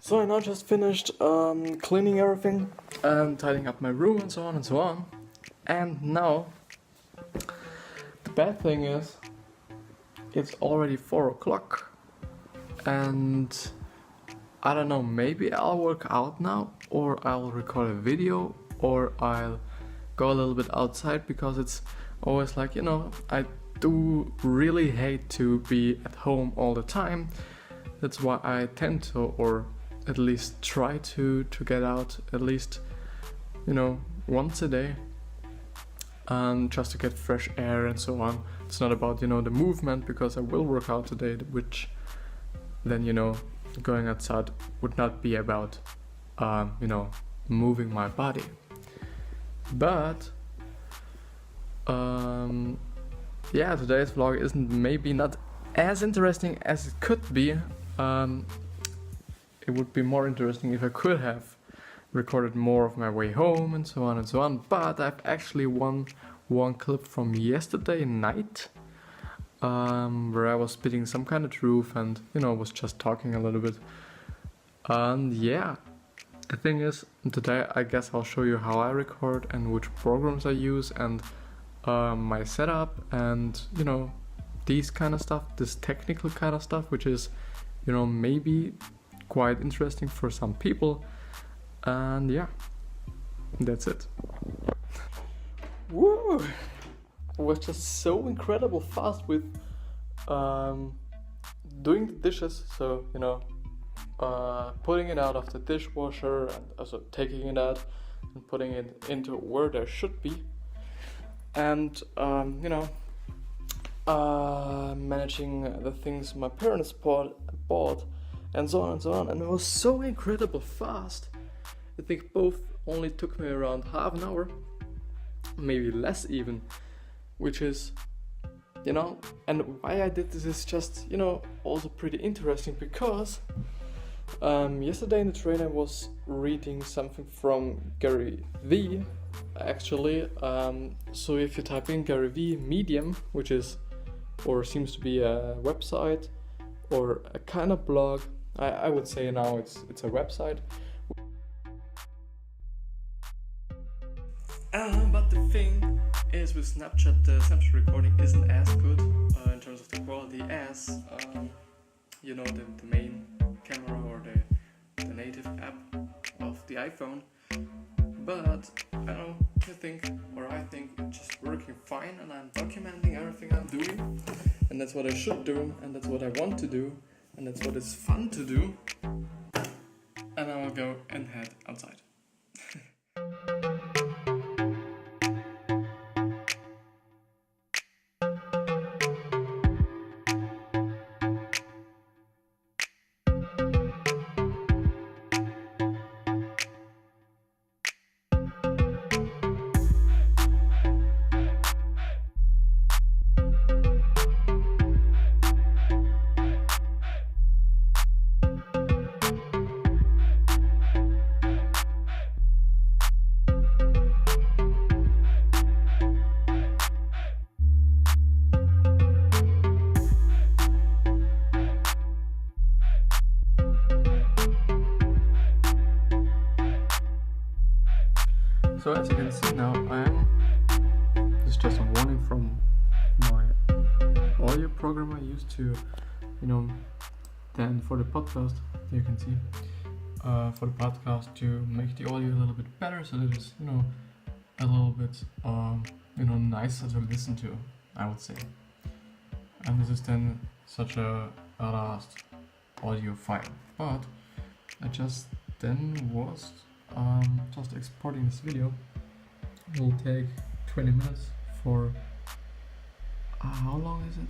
So I now just finished cleaning everything and tidying up my room and so on and so on. And now, the bad thing is, it's already 4 o'clock. And I don't know, maybe I'll work out now, or I'll record a video, or I'll go a little bit outside, because it's always like, I do really hate to be at home all the time. That's why I tend to, or at least try to get out at least, once a day, just to get fresh air and so on. It's not about, the movement, because I will work out today, which then, going outside would not be about, moving my body. But, today's vlog isn't maybe not as interesting as it could be. It would be more interesting if I could have recorded more of my way home and so on and so on. But I've actually one clip from yesterday night, where I was spitting some kind of truth and was just talking a little bit. And yeah, the thing is, today I guess I'll show you how I record and which programs I use and my setup and these kind of stuff, this technical kind of stuff, which is maybe quite interesting for some people. And yeah, that's it. Woo! It was just so incredible fast with doing the dishes. So putting it out of the dishwasher and also taking it out and putting it into where there should be, and managing the things my parents bought, and so on and so on. And it was so incredible fast. I think both only took me around half an hour, maybe less even, which is, and why I did this is just, also pretty interesting, because yesterday in the train I was reading something from Gary Vee, actually. So if you type in Gary Vee Medium, which is, or seems to be a website, or a kind of blog, I would say now it's a website. But the thing is, with Snapchat, the Snapchat recording isn't as good in terms of the quality as the main camera or the native app of the iPhone. But I think it's just working fine, and I'm documenting everything I'm doing, and that's what I should do, and that's what I want to do, and that's what is fun to do. And I will go and head outside. So as you can see now, this is just a warning from my audio program I used to, then for the podcast, you can see, for the podcast, to make the audio a little bit better, so that it's, a little bit, nicer to listen to, I would say. And this is then such a last audio file, but I just then was just exporting this video. It will take 20 minutes for how long is it?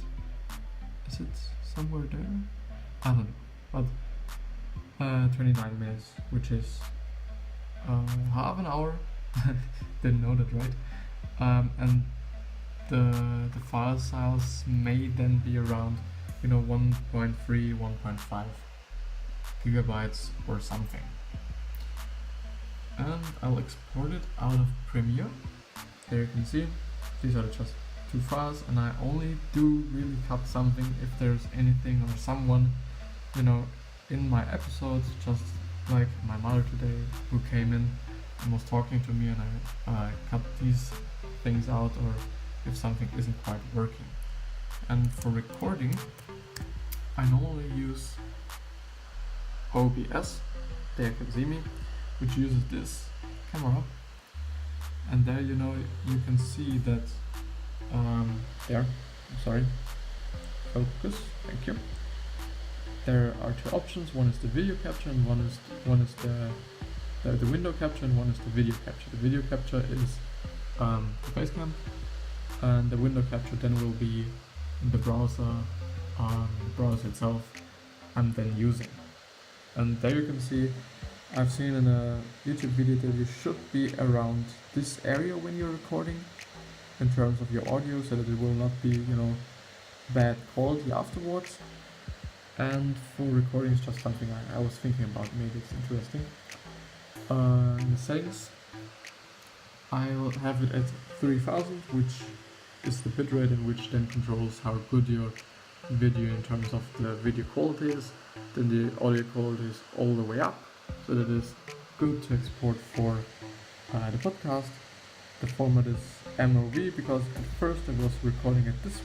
Is it somewhere there? I don't know, but 29 minutes, which is half an hour. Didn't know that, right? And the file size may then be around 1.3, 1.5 gigabytes or something. And I'll export it out of Premiere. There you can see, these are just two files, and I only do really cut something if there's anything or someone, in my episodes, just like my mother today, who came in and was talking to me, and I cut these things out, or if something isn't quite working. And for recording, I normally use OBS, there you can see me, which uses this camera, and there you can see that there, sorry, focus, thank you. There are two options. One is the video capture, and one is the window capture, and one is the video capture. The video capture is the Basecamp, and the window capture then will be in the browser itself I'm then using. And there you can see, I've seen in a YouTube video that you should be around this area when you're recording in terms of your audio, so that it will not be, bad quality afterwards. And for recording is just something I was thinking about, maybe it's interesting. In the settings, I will have it at 3000, which is the bitrate, and which then controls how good your video in terms of the video quality is. Then the audio quality is all the way up, so that is good to export for the podcast. The format is MOV, because at first I was recording at this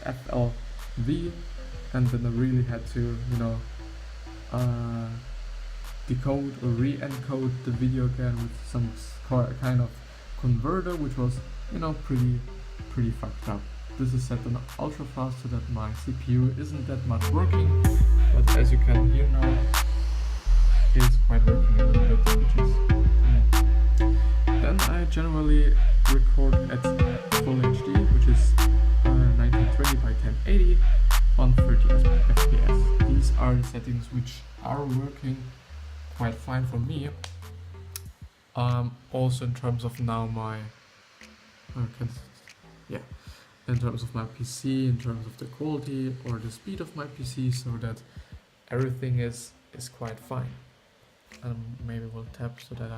FLV, and then I really had to, decode or re-encode the video again with some kind of converter, which was, pretty fucked up. This is set on ultra fast so that my CPU isn't that much working, but as you can hear now, it's quite working a little bit, which is Then I generally record at full HD, which is 1920 by 1080, 130 FPS. These are the settings which are working quite fine for me. Also in terms of now my in terms of my PC, in terms of the quality or the speed of my PC, so that everything is quite fine. Maybe we'll tap so that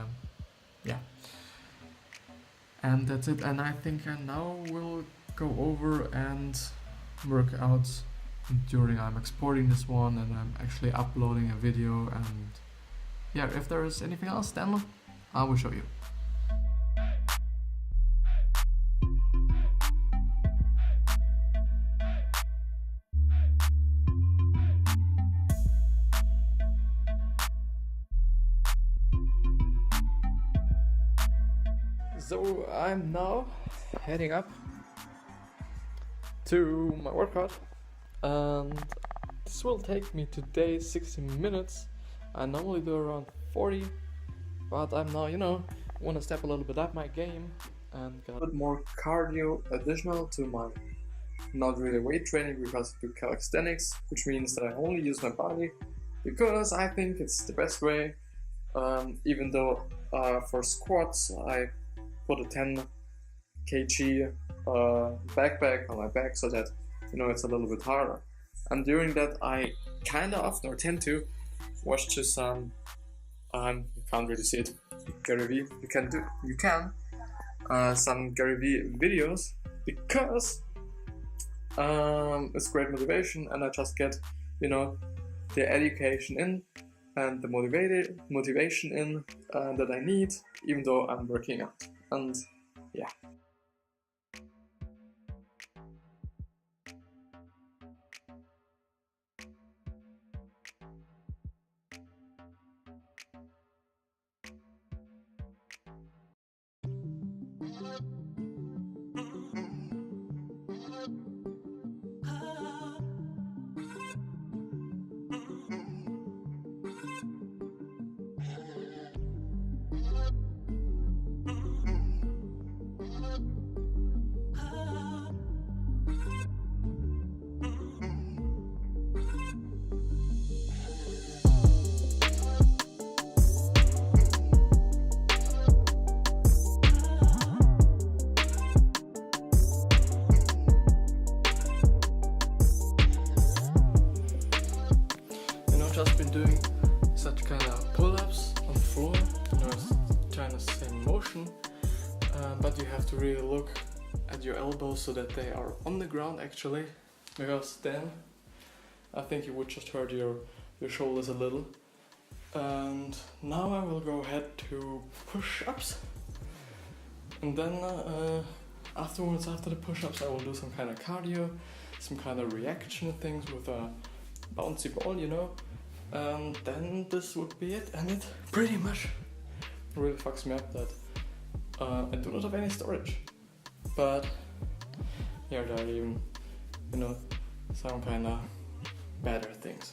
and that's it. And I think I now will go over and work out during I'm exporting this one and I'm actually uploading a video, and if there is anything else, then I will show you. So I'm now heading up to my workout, and this will take me today 60 minutes. I normally do around 40, but I'm now, want to step a little bit up my game and get a bit more cardio additional to my not really weight training, because I do calisthenics, which means that I only use my body because I think it's the best way. Even though for squats I put a 10 kg backpack on my back, so that it's a little bit harder. And during that I kind of often, or tend to, watch just some you can't really see it, Gary Vee. You can some Gary Vee videos, because it's great motivation, and I just get the education in and the motivation in that I need, even though I'm working out. And just been doing such kind of pull-ups on the floor, it's kind of same motion, but you have to really look at your elbows so that they are on the ground actually, because then I think you would just hurt your your shoulders a little. And now I will go ahead to push-ups, and then afterwards, after the push-ups, I will do some kind of cardio, some kind of reaction things with a bouncy ball, you know, and then this would be it. And it pretty much really fucks me up that I do not have any storage, but here there are even, you know, some kind of better things.